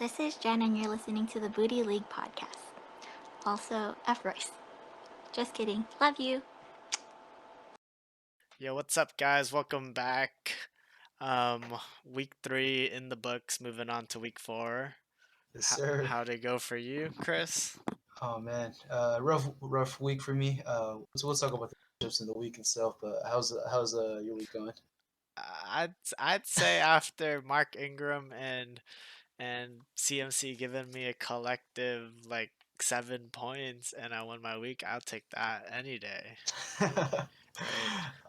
This is Jen, and you're listening to the Booty League podcast. Also, F. Royce. Just kidding. Love you. Yo, what's up, guys? Welcome back. Week 3 in the books. Moving on to week 4. Yes, sir. How'd it go for you, Chris? Oh man, rough week for me. So we'll talk about the chips in the week itself. But how's your week going? I'd say after Mark Ingram and CMC giving me a collective like 7 points and I won my week, I'll take that any day. Right?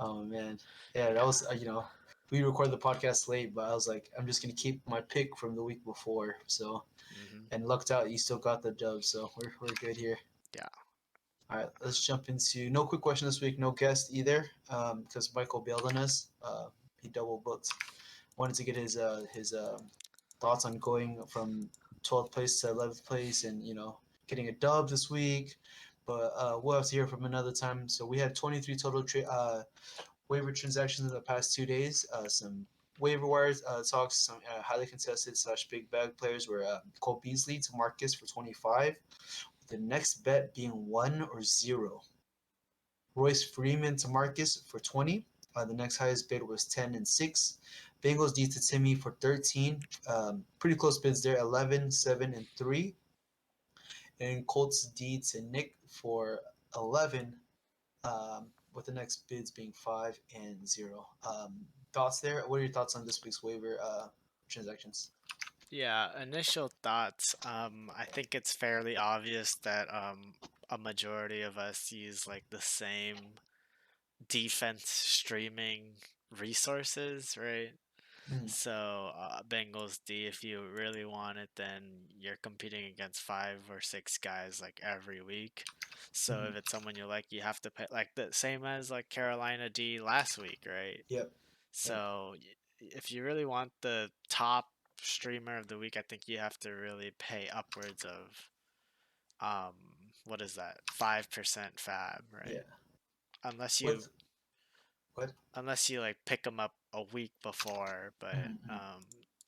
Oh man, yeah, that was we recorded the podcast late, but I was like, I'm just gonna keep my pick from the week before. So Mm-hmm. and lucked out, you still got the dub, so we're good here. Yeah. All right, let's jump into no quick question this week, no guest either, because Michael bailed on us. He double booked. Wanted to get his thoughts on going from 12th place to 11th place and getting a dub this week, but we'll have to hear from another time. So we had 23 total waiver transactions in the past 2 days. Some waiver wires talks, some highly contested slash big bag players were Cole Beasley to Marcus for 25, the next bet being 1 or 0. Royce Freeman to Marcus for 20. The next highest bid was 10 and 6. Bengals D to Timmy for 13. Pretty close bids there, 11, 7, and 3. And Colts D to Nick for 11, with the next bids being 5 and 0. Thoughts there? What are your thoughts on this week's waiver transactions? Yeah, initial thoughts. I think it's fairly obvious that a majority of us use like the same defense streaming resources, right? Mm. So Bengals D, if you really want it, then you're competing against 5 or 6 guys like every week. So if Mm. it's someone you like, you have to pay like the same as like Carolina D last week, right? Yep. Yep. So if you really want the top streamer of the week, I think you have to really pay upwards of um what is that? 5% fab, right? Yeah. Unless you What? What? unless you like pick them up a week before, but Mm-hmm.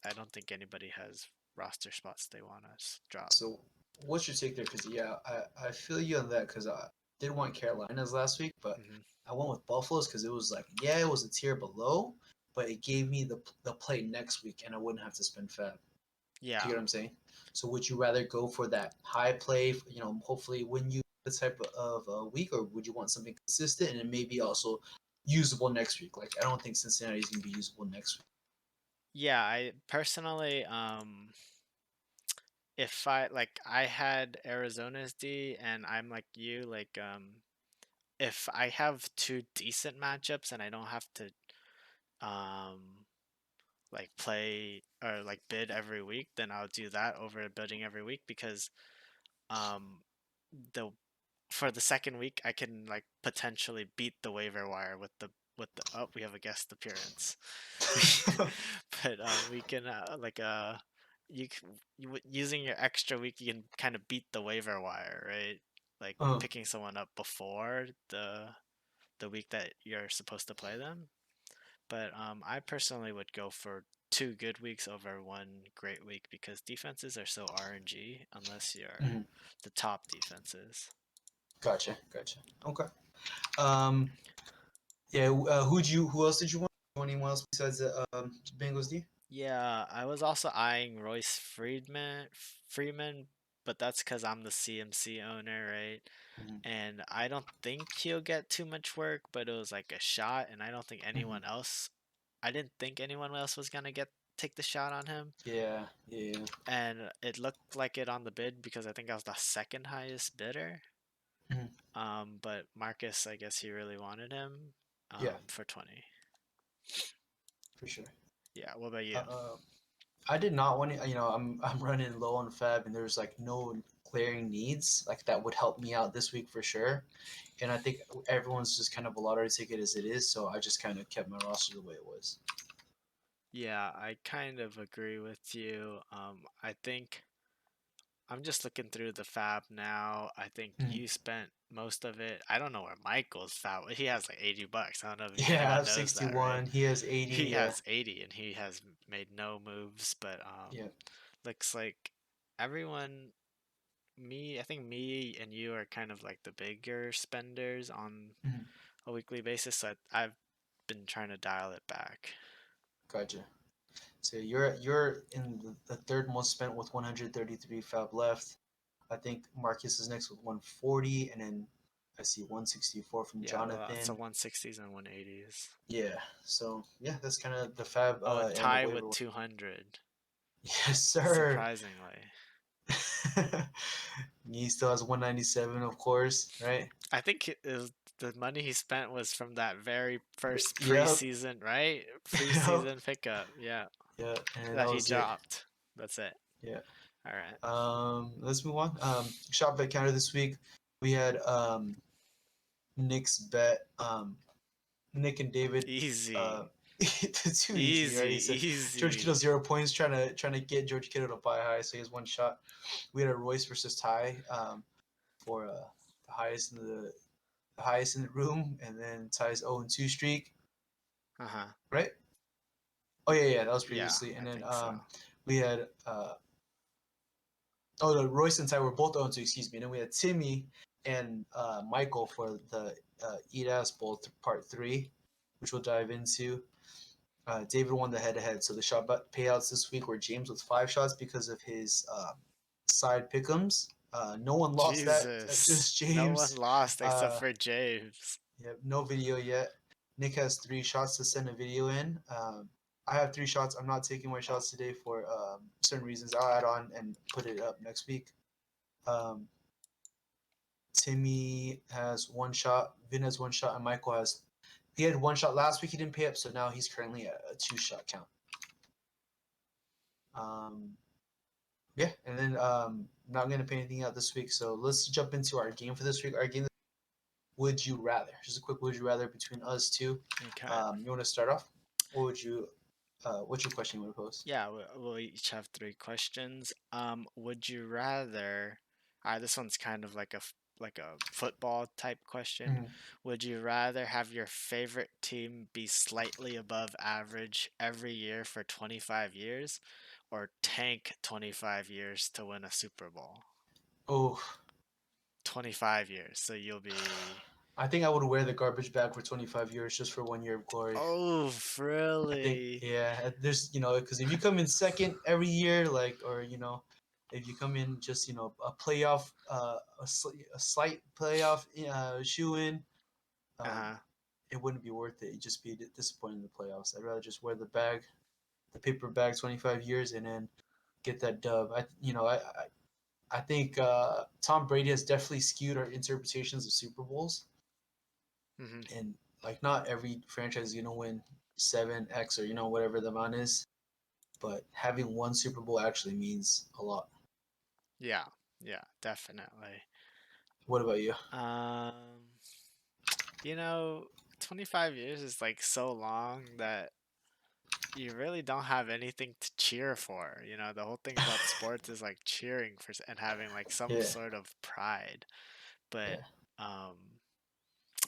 I don't think anybody has roster spots they want to drop. So, what's your take there? Because yeah, I feel you on that. Because I did want Carolinas last week, but Hmm. I went with Buffalo's because it was like, yeah, it was a tier below, but it gave me the play next week, and I wouldn't have to spend fab. Do Yeah, you get what I'm saying? So, would you rather go for that high play? Hopefully win you this type of week, or would you want something consistent and maybe also usable next week? Like, I don't think Cincinnati is gonna be usable next week. yeah. I personally, if I had Arizona's D, and I'm like you, like if I have two decent matchups and I don't have to um like play or like bid every week, then I'll do that over bidding every week because um the for the second week I can like potentially beat the waiver wire with the oh, we have a guest appearance. But we can using your extra week you can kind of beat the waiver wire, right? Like uh, picking someone up before the week that you're supposed to play them. But I personally would go for 2 good weeks over 1 great week because defenses are so RNG unless you're mhm. the top defenses. Gotcha, gotcha. Okay. Um, Yeah. Who else did you want? Anyone else besides the Bengals D? Yeah, I was also eyeing Royce Freeman, but that's because I'm the CMC owner, right? Hmm. And I don't think he'll get too much work, but it was like a shot, and Hmm. I didn't think anyone else was gonna take the shot on him. Yeah, yeah. And it looked like it on the bid because I think I was the second highest bidder. Hmm. But Marcus, I guess he really wanted him, Yeah, for 20. for sure. Yeah, what about you? Uh, I did not want to. I'm running low on fab, and there's like no glaring needs like that would help me out this week for sure. And I think everyone's just kind of a lottery ticket as it is, so I just kind of kept my roster the way it was. Yeah, I kind of agree with you. I think I'm just looking through the fab now. I think Mhm. you spent most of it. I don't know where Michael's fab. He has like $80. I don't know if Yeah, I anyone have knows that, right? 61. He has 80. He Yeah, has 80 and he has made no moves, but yeah. looks like everyone, I think me and you are kind of like the bigger spenders on Mhm. a weekly basis. So I've been trying to dial it back. Gotcha. So you're in the third most spent with 133 fab left. I think Marcus is next with 140, and then I see 164 from Yeah, lots Jonathan. of 160s and 180s. Yeah. So yeah, that's kind of the fab Oh, and and the tie waiver. with 200, Yes, sir. surprisingly. He still has 197, of course, right? I think the money he spent was from that very first Yep. preseason, right? Yep. Preseason pickup, yeah, Yeah, and that that he was it. dropped. That's it. Yeah. All right. Let's move on. Shop bet counter this week. We had Nick's bet. Nick and David. Easy. It's too easy, right? He Easy. said George Kittle Easy. 0 points, trying to get George Kittle to buy high, so he has one shot. We had a Royce versus Ty for the highest in the room, and then Ty's 0-2 streak, Uh-huh. right? Oh yeah, that was Yeah, previously, and I then think so. we had oh no, Royce and Ty were both 0-2, excuse me. And then we had Timmy and Michael for the Eat Ass Bowl Part 3, which we'll dive into. David won the head-to-head, so the shot payouts this week were James with 5 shots because of his side pick'ems. No one lost that, Jesus. just No one James. lost except Uh, for James. yeah, no video yet. Nick has 3 shots to send a video in. I have 3 shots. I'm not taking my shots today for certain reasons. I'll add on and put it up next week. Um, Timmy has 1 shot. Vin has 1 shot, and Michael has. He had 1 shot last week. He didn't pay up, so now he's currently at a 2 shot count. Yeah, and then not gonna pay anything out this week. So let's jump into our game for this week. Our game, would you rather? Just a quick would you rather between us two. Okay. You want to start off? What would you? What's your question you want to pose? Yeah, we'll each have 3 questions. Would you rather? This one's kind of like like a football type question. Mhm. Would you rather have your favorite team be slightly above average every year for 25 years, or tank 25 years to win a Super Bowl? Oh, 25 years, so you'll be. I think I would wear the garbage bag for 25 years just for 1 year of glory. Oh, I think, really? yeah, there's, because if you come in second every year, like, or, if you come in just, a playoff, a slight playoff shoe in, um, Uh-huh. it wouldn't be worth it. You'd just be disappointed in the playoffs. I'd rather just wear the bag, the paper bag, 25 years, and then get that dub. I think Tom Brady has definitely skewed our interpretations of Super Bowls, Mm-hmm. and like not every franchise is gonna win 7x or whatever the amount is, but having one Super Bowl actually means a lot. Yeah, yeah, definitely. What about you? Um, you know, 25 years is like so long that you really don't have anything to cheer for. The whole thing about sports is like cheering for and having like some Yeah, sort of pride. But yeah. um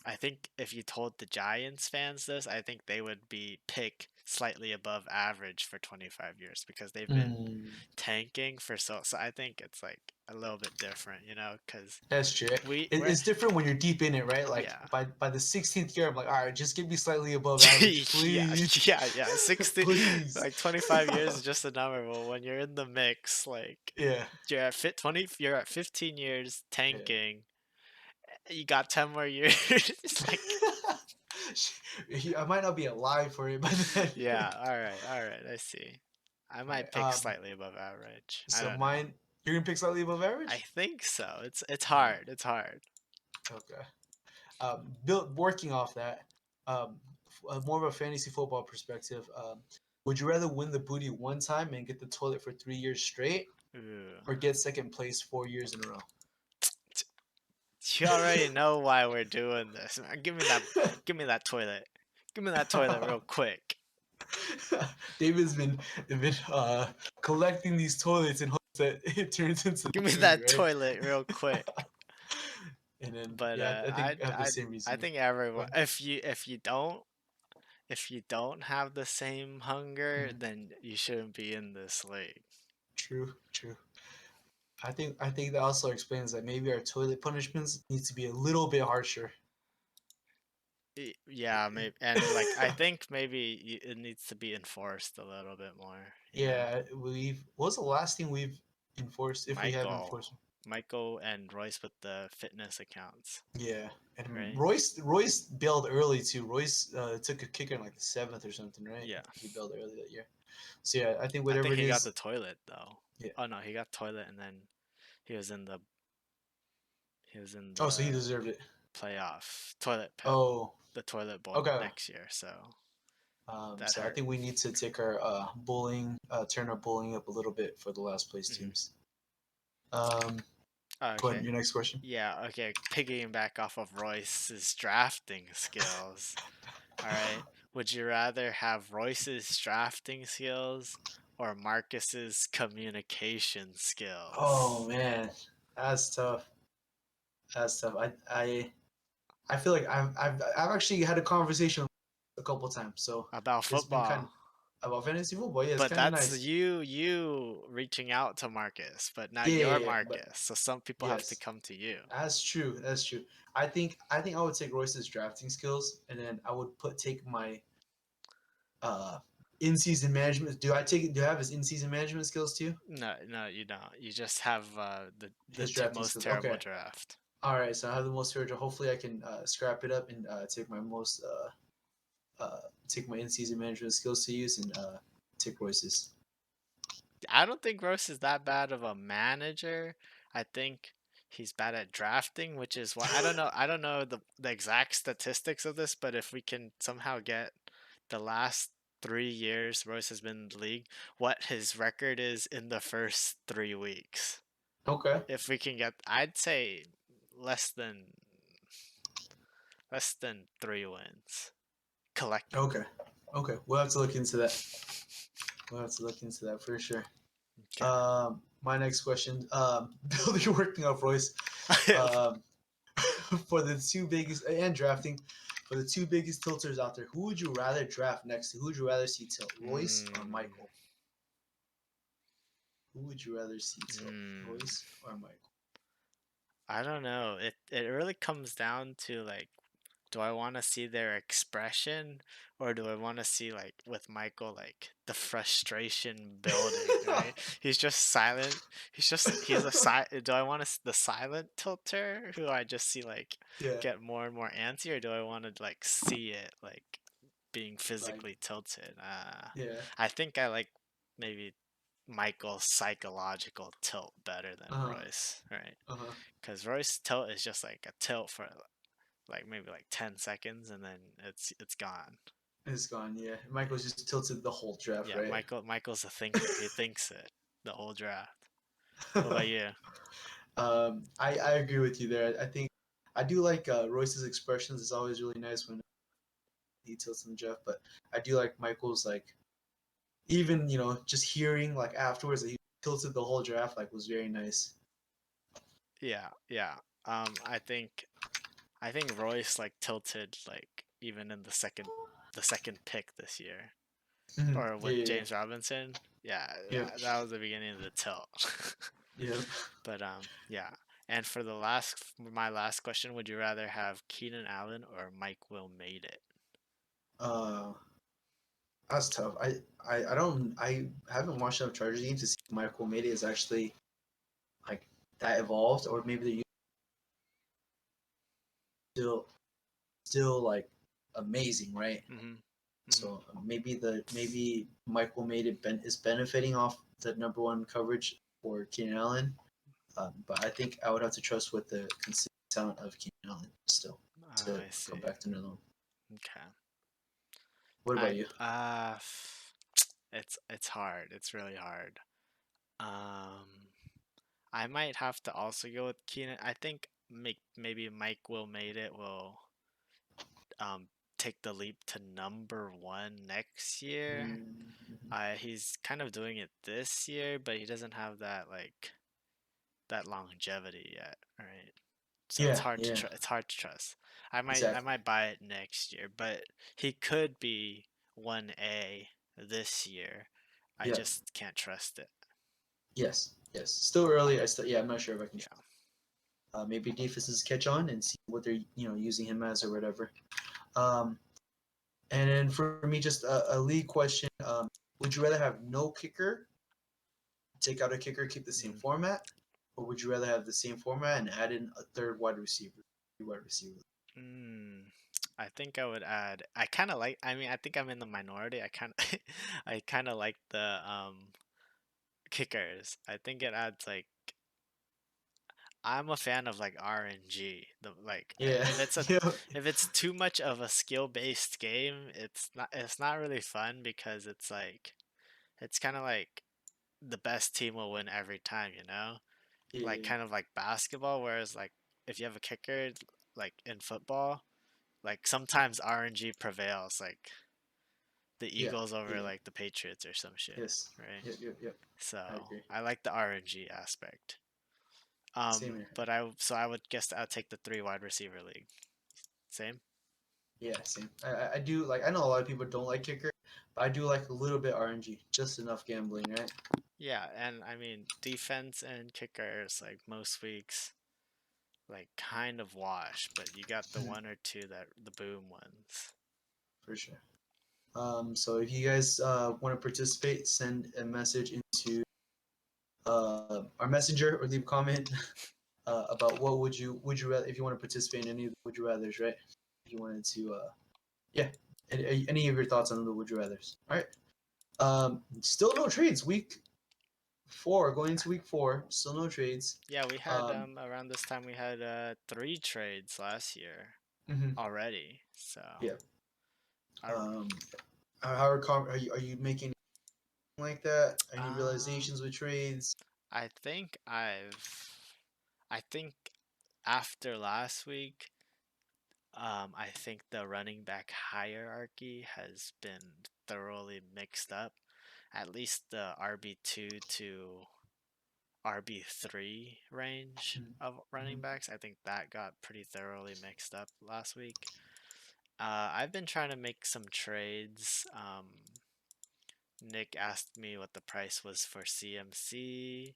I think if you told the Giants fans this, I think they would be pick slightly above average for 25 years because they've been Mm, tanking for so I think it's like a little bit different, cuz that's true. we're It's different when you're deep in it, right? Like yeah. by the 16th year, I'm like, all right, just give me slightly above average, Yeah, please, yeah. 60, please. like 25 years is just a number. But when you're in the mix, like Yeah, you're at 15 years yeah. tanking. You got 10 more years. It's like, I might not be alive for it, but then. yeah, all right, I see. I All might right. pick slightly above average. I So don't know. mine, you're gonna pick slightly above I average. think so. It's All right. hard. It's hard. Okay. Built working off that, more of a fantasy football perspective. Would you rather win the booty one time and get the toilet for 3 years straight, Ooh. or get second place 4 years in a row? You already know why we're doing this. Give me that toilet. Give me that toilet real quick. David's been collecting these toilets in hopes that it turns into Give the me three, that right? toilet real quick. And then But yeah, I think I have the same I reasoning. think everyone if you don't have the same hunger, Mhm. then you shouldn't be in this league. True, true. I think that also explains that maybe our toilet punishments needs to be a little bit harsher. Yeah, maybe, and like I think maybe it needs to be enforced a little bit more. Yeah, what was the last thing we've enforced if we have Michael, enforced? Michael, and Royce with the fitness accounts, Yeah, and right? Royce bailed early too. Royce took a kicker in like the seventh or something, right? I Yeah, think he bailed early that year. So yeah, I think I whatever think it he got the is, toilet though. yeah. Oh no, he got toilet, and then he was in the he was in Oh, so he the deserved it. playoff toilet pet, Oh, the toilet bowl okay. next year. So that So I hurt. think we need to take our turn our bowling up a little bit for the last place Hmm. teams. Um, Go ahead. Okay. Your next question. Yeah, okay. Picking back off of Royce's drafting skills. All right. Would you rather have Royce's drafting skills or Marcus's communication Oh skills? man, that's tough. That's tough. I feel like I've actually had a conversation a couple times, so About it's been kind of football. about fantasy football. Yeah, it's But kind of that's nice. you reaching out to Marcus, but now Yeah, you're yeah, yeah, but Marcus. So some people have to yes, come to you. that's true. That's true. I think I would take Royce's drafting skills, and then I would take my uh in season management. Do I have his in season management skills too? No, no, you don't. You just have the His drafting most skills. terrible Okay. draft. All right. So I have the most favorite. Hopefully, I can scrap it up and take my in season management skills to use and take Royce's. I don't think Royce is that bad of a manager. I think he's bad at drafting, which is why I don't know the exact statistics of this, but if we can somehow get the last 3 years Royce has been in the league, what his record is in the first 3 weeks. Okay. If we can get, I'd say less than less than 3 wins Okay. collectively. Okay. We'll have to look into that. We'll have to look into that for sure. My next question. Bill, you're working off Royce. Okay. Um, for the two biggest and drafting for the two biggest tilters out there, who would you rather draft next to? Who would you rather see tilt, Royce or Hmm. Michael? Who would you rather see tilt, Hmm. Royce or Michael? I don't know. It really comes down to like, do I want to see their expression, or do I want to see like with Michael like the frustration building, right? He's just silent. He's a do I want to the silent tilter who I just see like Yeah, get more and more antsy, or do I want to like see it like being like physically tilted? yeah. I think I like maybe Michael's psychological tilt better than Uh huh. Royce, right? Uh huh. Because Royce tilt is just like a tilt for like maybe like 10 seconds and then it's gone. It's gone. Yeah, Michael's just tilted the whole draft, Yeah, right? Michael's a thinker. He thinks it the whole draft. What about you? I agree with you there. I think I do like Royce's expressions. It's always really nice when he tilts in the draft, but I do like Michael's like even just hearing like afterwards that he tilted the whole draft like was very nice. Yeah, yeah. I think Royce like tilted like even in the second pick this year or Yeah, with yeah, James Robinson. Yeah, yeah, that was the beginning of the tilt. yeah. But yeah. And for my last question, would you rather have Keenan Allen or Mike Will made it? Uh, that's tough. I haven't watched enough Chargers games to see if Michael Made is actually like that evolved, or maybe they're still like amazing, right? Mm-hmm. Mm-hmm. So maybe Michael Made is benefiting off the number one coverage for Keenan Allen. But I think I would have to trust with the consistent talent of Keenan Allen still Oh, to I come see. back to another one. Okay. What about I you? it's hard. It's really hard. Um, I might have to also go with Keenan. I think maybe Mike Will made it will um take the leap to number one next year. Mm-hmm. He's kind of doing it this year, but he doesn't have that like that longevity yet, right? So Yeah, yeah, it's hard to trust. I exactly. might buy it next year, but he could be 1A this year. I Yeah, just can't trust it. yes, Yes, still early. I'm not sure if I can. Yeah. Maybe defenses catch on and see what they're using him as or whatever. Um, and then for me, just a league question: would you rather have no kicker, take out a kicker, keep the same Mm. format, or would you rather have the same format and add in a third wide receiver, three wide receiver? Mm. I think I would add. I kind of like. I mean, I think I'm in the minority. I kind of, I kind of like the kickers. I think it adds like I'm a fan of like RNG. The like Yeah, if it's a yeah, if it's too much of a skill-based game, it's not really fun because it's kind of like the best team will win every time, you know? Like yeah, kind of like basketball, whereas like if you have a kicker like in football, like sometimes RNG prevails, like the yeah, Eagles over yeah. like the Patriots or some shit, Yes, right? yep, yep, yep. So I agree. I like the RNG aspect. Same here. But I would guess I'd take the three wide receiver league. Same. Yeah, same. I do like. I know a lot of people don't like kicker, but I do like a little bit RNG, just enough gambling, right? Yeah, and I mean defense and kickers like most weeks like kind of wash, but you got the one or two that the boom ones. For sure. So if you guys want to participate, send a message into our messenger or leave a comment about what would you rather if you want to participate in any of the would you rather's, right? If you wanted to, yeah, any of your thoughts on the would you rather's. All right. Still no trades. Week 4, going into week 4, still no trades. Yeah, we had Um, around this time we had three trades last year mhm, already. So yeah. I Um, are you making like that? Any um realizations with trades? I think I think after last week, I think the running back hierarchy has been thoroughly mixed up. At least the RB2 to RB3 range of running Mhm. backs. I think that got pretty thoroughly mixed up last week. I've been trying to make some trades. Nick asked me what the price was for CMC.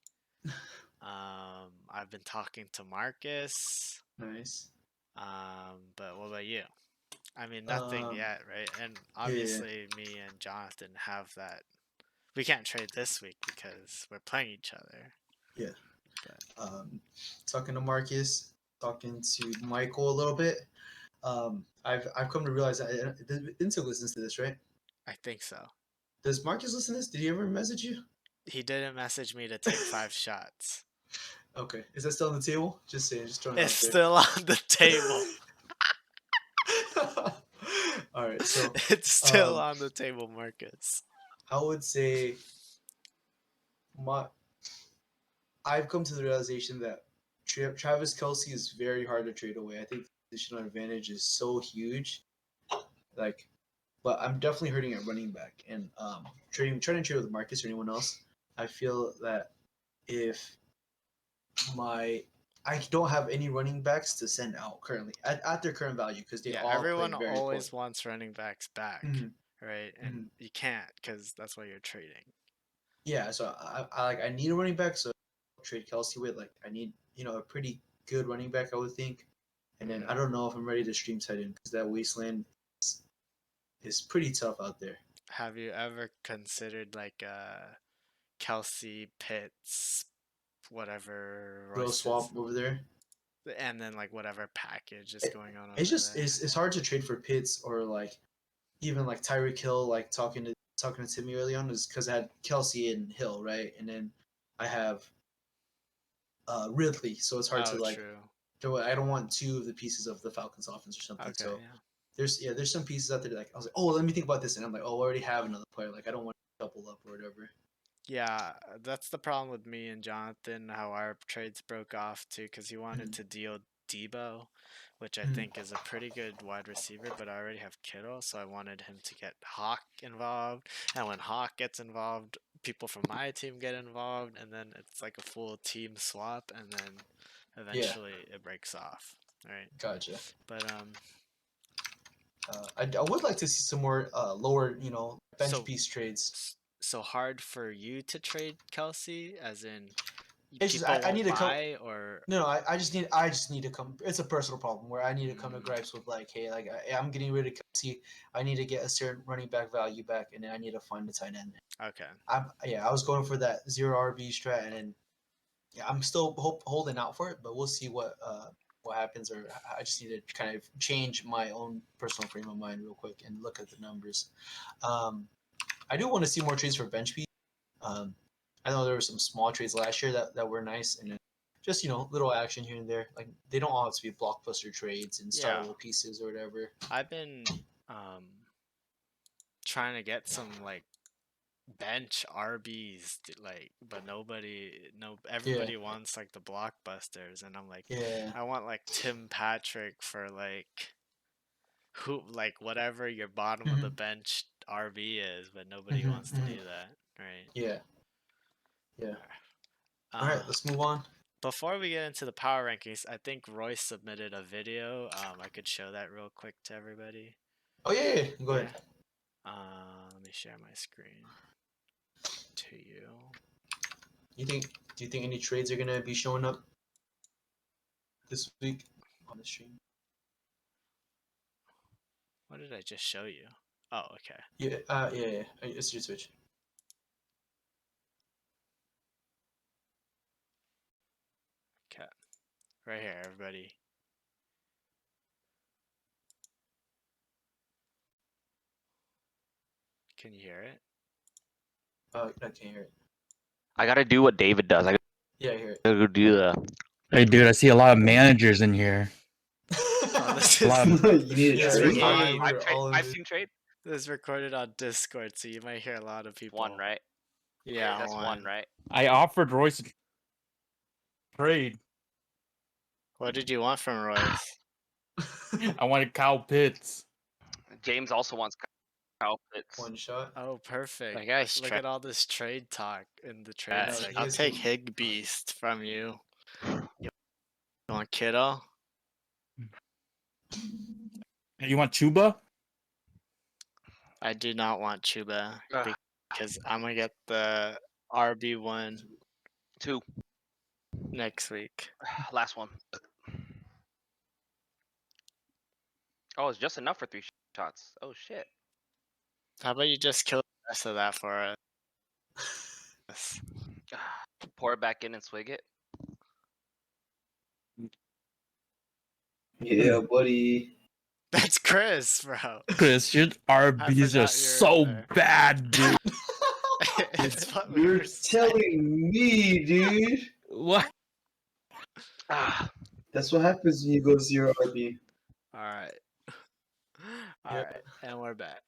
I've been talking to Marcus. Nice. But what about you? I mean, nothing Um, yet, right? And yeah, obviously, me and Jonathan have that. We can't trade this week because we're playing each other. yeah. But Um, talking to Marcus, talking to Michael a little bit. I've come to realize that Intel listens to this, right? I think so. Does Marcus listen to this? Did he ever message you? He didn't message me to take 5 shots. Okay, is that still on the table? Just saying, just throwing it It's out there. still on the table. All right, so It's still um, on the table, Marcus. I would say my I've come to the realization that Travis Kelsey is very hard to trade away. I think the positional advantage is so huge. Like, but I'm definitely hurting at running back and trying to trade with Marcus or anyone else. I feel that if my I don't have any running backs to send out currently at their current value because they Yeah, all play everyone very poorly. always wants running backs back, Mm-hmm. right? Mm-hmm. And you can't because that's why you're trading. Yeah, so I need a running back, so I'll trade Kelsey with like I need a pretty good running back I would think, and then I Hmm. don't know if I'm ready to stream tight end because that wasteland is, is pretty tough out there. Have you ever considered like Kelsey Pitts, whatever Little Royce's, swap over there. and then like whatever package is It, going on it's over just there? it's hard to trade for Pitts or like even like Tyreek Hill. Like talking to Timmy early on is because I had Kelsey and Hill, right, and then I have Ridley, so it's hard to Oh, like. true. I don't want two of the pieces of the Falcons offense or something. Okay, So yeah. there's some pieces out there that, like I was like, oh, let me think about this, and I'm like, oh, I already have another player. Like I don't want to double up or whatever. Yeah, that's the problem with me and Jonathan, how our trades broke off too, because he wanted Mhm. to deal Debo, which I Mhm. think is a pretty good wide receiver, but I already have Kittle, so I wanted him to get Hawk involved. And when Hawk gets involved, people from my team get involved, and then it's like a full team swap, and then Yeah, eventually it breaks off, right? gotcha. But I would like to see some more lower, bench so piece trades. so hard for you to trade Kelsey, as in It's just people I won't need to come. buy, or No, I just need to come. It's a personal problem where I need to come to gripes with like, hey, like I'm getting rid of Kelsey. I need to get a certain running back value back, and then I need to find a tight end. okay. I was going for that zero RB strat, and then I'm still holding out for it, but we'll see what happens. Or I just need to kind of change my own personal frame of mind real quick and look at the numbers. I do want to see more trades for bench piece. Um, I know there were some small trades last year that were nice, and just little action here and there. Like they don't all have to be blockbuster trades and Yeah. startable pieces or whatever. I've been trying to get some like bench RBs, but everybody wants like the blockbusters, and I'm like, Yeah. I want like Tim Patrick for like whatever your bottom of the bench RB is, but nobody wants to do that, right? Yeah. Yeah. All Uh, right, let's move on. Before we get into the power rankings, I think Royce submitted a video. I could show that real quick to everybody. Oh yeah. Go ahead. Let me share my screen to you. Do you think any trades are gonna be showing up this week on the stream? What did I just show you? Oh, okay. Yeah. It's your switch. Okay. Right here, everybody. Can you hear it? I can't hear it. I gotta do what David does. I Yeah, I hear it. gotta go do the. Hey, dude, I see a lot of managers in here. Oh, this A lot is of- You need a Yeah, trade? I've seen trade. this is recorded on Discord, so you might hear a lot of people. One, right? Yeah, That's one, right? I offered Royce a trade. What did you want from Royce? I wanted Kyle Pitts. James also wants Kyle Pitts. One shot. Oh, perfect. That guy's Look at all this trade talk in the trade Yeah, section. he I'll has take some- Higbeast from you. You want Kittle? You want Chuba? I do not want Chuba Ugh. because I'm gonna get the RB1 Two. next week. Last one. Oh, it's just enough for 3 shots. Oh shit. How about you just kill the rest of that for us? Pour it back in and swig it. Yeah, buddy. That's Chris, bro. Chris, your RBs are so bad, dude. It's what we You're were saying. telling me, dude. What? Ah, That's what happens when you go to zero RB. All right. All Yeah. right, and we're back.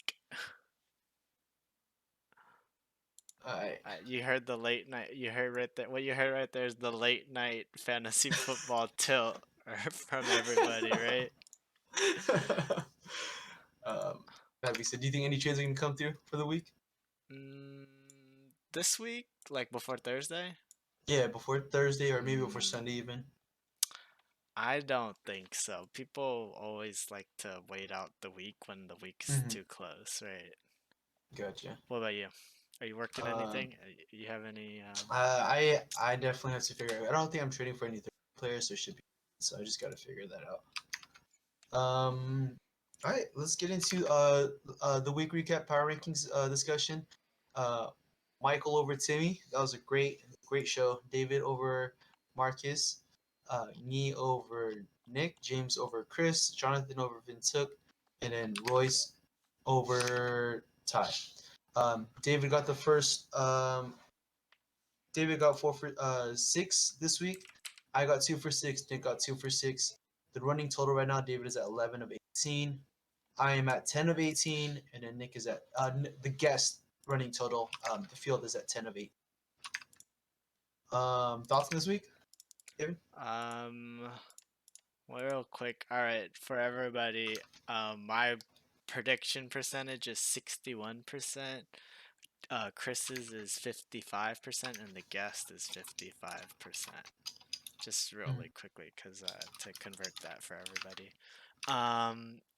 All right. You heard the late night. You heard right there. What you heard right there is the late night fantasy football tilt from everybody, right? That being said, do you think any trades are gonna come through for the week? This week, like before Thursday? Yeah, before Thursday or maybe before Sunday even. I don't think so. People always like to wait out the week when the week's too close, right? Gotcha. What about you? Are you working anything? You have any? I definitely have to figure out. I don't think I'm trading for any third players, so it should be. So I just got to figure that out. All right, let's get into the week recap power rankings discussion. Michael over Timmy. That was a great show. David over Marcus. Me over Nick. James over Chris. Jonathan over Vintuk. And then Royce over Ty. David got the first. David got 4 for 6 this week. I got 2 for 6. Nick got 2 for 6. The running total right now, David is at 11 of 18. I am at 10 of 18, and then Nick is at the guest running total. The field is at 10 of 8. Thoughts on this week, David? Real quick. All right, for everybody, my prediction percentage is 61%. Chris's is 55%, and the guest is 55%. Just really quickly, because to convert that for everybody.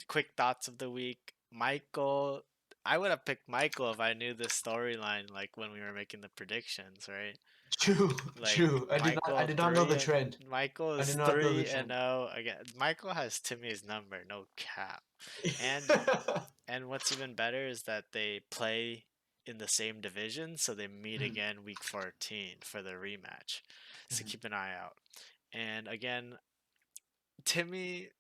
Quick thoughts of the week. Michael, I would have picked Michael if I knew the storyline, like when we were making the predictions, right? True, Like true. I Michael did not know the 3 and trend. Michael I is did not know the 3 and trend. 0 again. Michael has Timmy's number, no cap. And what's even better is that they play in the same division, so they meet Mhm, again week 14 for the rematch. So mhm. keep an eye out. And again, Timmy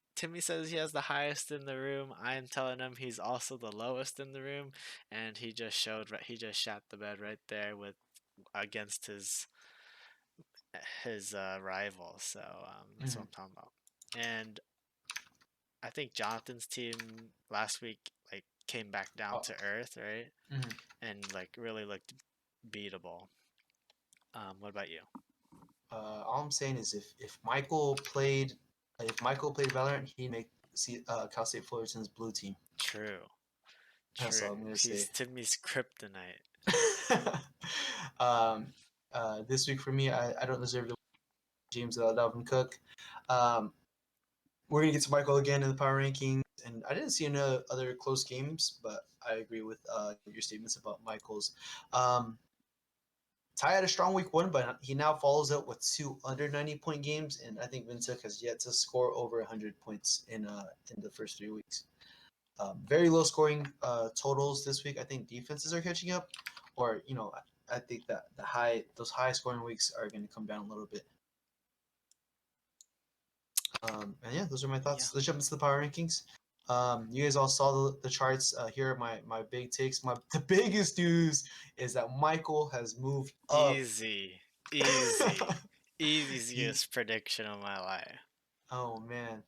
says he has the highest in the room. I'm telling him he's also the lowest in the room, and he just shat the bed right there with against his rival. So that's what Mhm. I'm talking about. And I think Jonathan's team last week like came back down Oh, to earth, right? mhm. And like really looked beatable. What about you? All I'm saying is if Michael played Valorant, he'd make Cal State Fullerton's blue team. True, That's true. all I'm gonna He's say. Timmy's kryptonite. um, this week for me, I don't deserve to James Dalvin Cook. Um, we're gonna get to Michael again in the power rankings, and I didn't see any other close games, but I agree with your statements about Michael's. Um, Ty had a strong week 1, but he now follows up with 2 under 90-point games, and I think Vincent has yet to score over 100 points in the first 3 weeks. Very low scoring totals this week. I think defenses are catching up, or I think that those high scoring weeks are going to come down a little bit. And yeah, those are my thoughts. Yeah. Let's jump into the power rankings. You guys all saw the charts. Here are my big takes. The biggest news is that Michael has moved up. Easy, easy, He, easiest prediction of my life. oh man,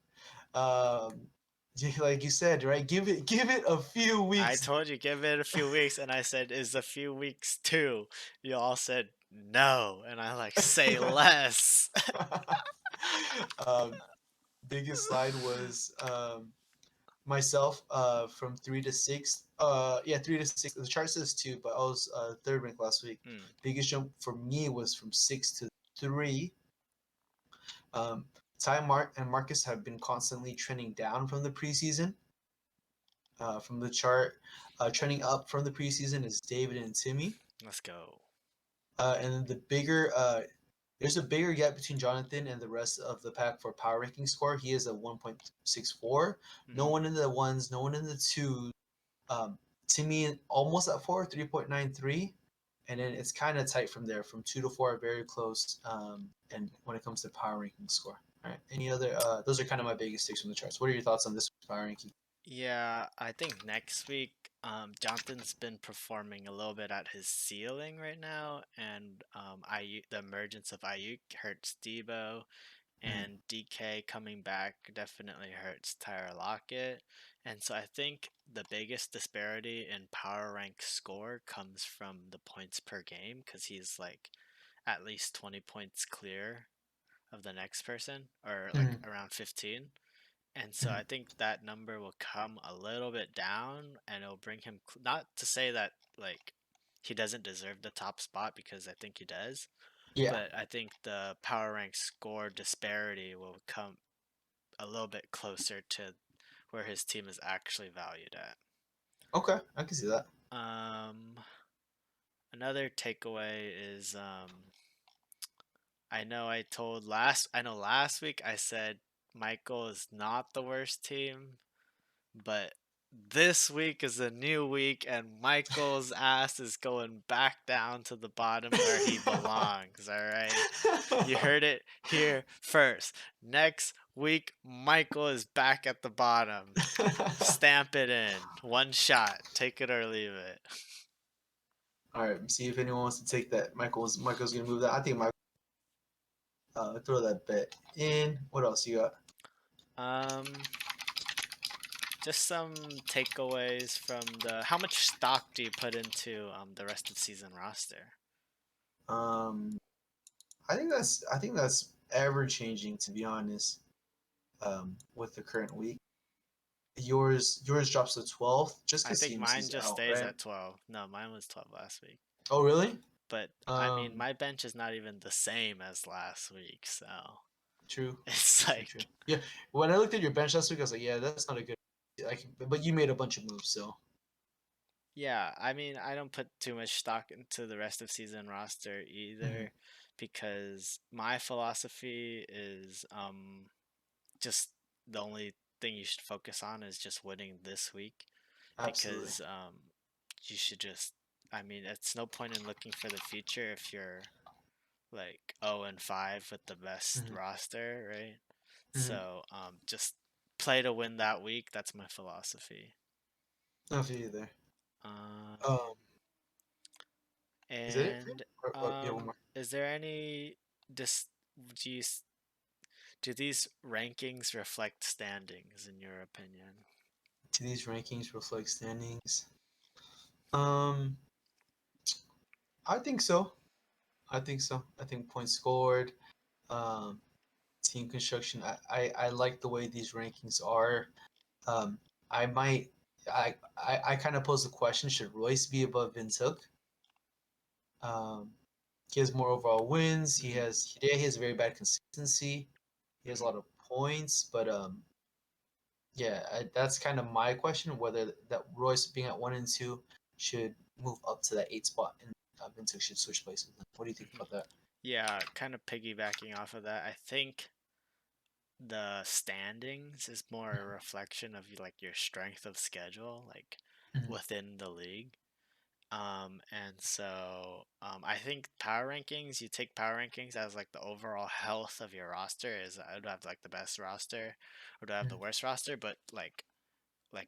like you said, right? Give it a few I weeks. told you give it a few weeks, and I said is a few weeks too. You all said no, and I like say less. um, biggest slide was myself from 3 to 6. Yeah, 3 to 6. The chart says 2, but I was third ranked last week. Mm, Biggest jump for me was from 6 to 3. Um, and Marcus have been constantly trending down from the preseason. From the chart, trending up from the preseason is David and Timmy. let's go. And then there's a bigger gap between Jonathan and the rest of the pack for power ranking score. He is a 1.64. No Mm-hmm. one in the ones, no one in the twos. Timmy almost at 4, 3.93. And then it's kind of tight from there. From 2 to 4 are very close. And when it comes to power ranking score. All right. Any other? Those are kind of my biggest takes from the charts. What are your thoughts on this power ranking? Yeah, I think next week, Jonathan's been performing a little bit at his ceiling right now, and the emergence of Ayuk hurts Debo, Mhm. and DK coming back definitely hurts Tyler Lockett. And so I think the biggest disparity in power rank score comes from the points per game because he's like at least 20 points clear of the next person, or like Mhm. around 15. And so Mhm. I think that number will come a little bit down, and it'll bring him not to say that like he doesn't deserve the top spot, because I think he does, Yeah. but I think the power rank score disparity will come a little bit closer to where his team is actually valued at. Okay. I can see that. Um, Another takeaway is I know last week I said Michael is not the worst team, but this week is a new week, and Michael's ass is going back down to the bottom where he belongs. All right. You heard it here first. Next week, Michael is back at the bottom. Stamp it in. One shot. Take it or leave it. All right. See if anyone wants to take that. Michael's gonna move that. I think Michael throw that bet in. What else you got? Um, just some takeaways from the. How much stock do you put into the rest of the season roster? Um, I think that's ever changing, to be honest. With the current week, yours drops to 12th just I because think mine CMC's just out, stays right? at 12. No, mine was 12 last week. Oh, really? But I mean, Um, my bench is not even the same as last week, so true, it's true. like Yeah, when I looked at your bench last week, I was like, yeah, that's not a good. Like, but you made a bunch of moves, so Yeah, I mean, I don't put too much stock into the rest of season roster Mhm. either because my philosophy is just the only thing you should focus on is just winning this week Absolutely. because you should just I mean, it's no point in looking for the future if you're like 0 and 5 with the best Mhm. roster, right? Mhm. So, just play to win that week. That's my philosophy. I feel you there. Um, Um, is that it for you? and Yeah, one more. is there any dis do you s- do these rankings reflect standings in your opinion? Do these rankings reflect standings? Um, I think so. I think so. I think points scored, um, team construction. I like the way these rankings are. Um, I might. I kind of pose the question: should Royce be above Vince Hook? Um, he has more overall wins. He Mm-hmm. has. Yeah, he has very bad consistency. He has a Mm-hmm. lot of points, but yeah, that's kind of my question: whether that Royce being at 1 and 2 should move up to that 8 spot, and Vince Hook should switch places. What do you think about that? Yeah, kind of piggybacking off of that, I think the standings is more a reflection of like your strength of schedule, like Mhm. within the league. And so I think power rankings, you take power rankings as like the overall health of your roster is I would have like the best roster or do I have the Mhm. worst roster, but like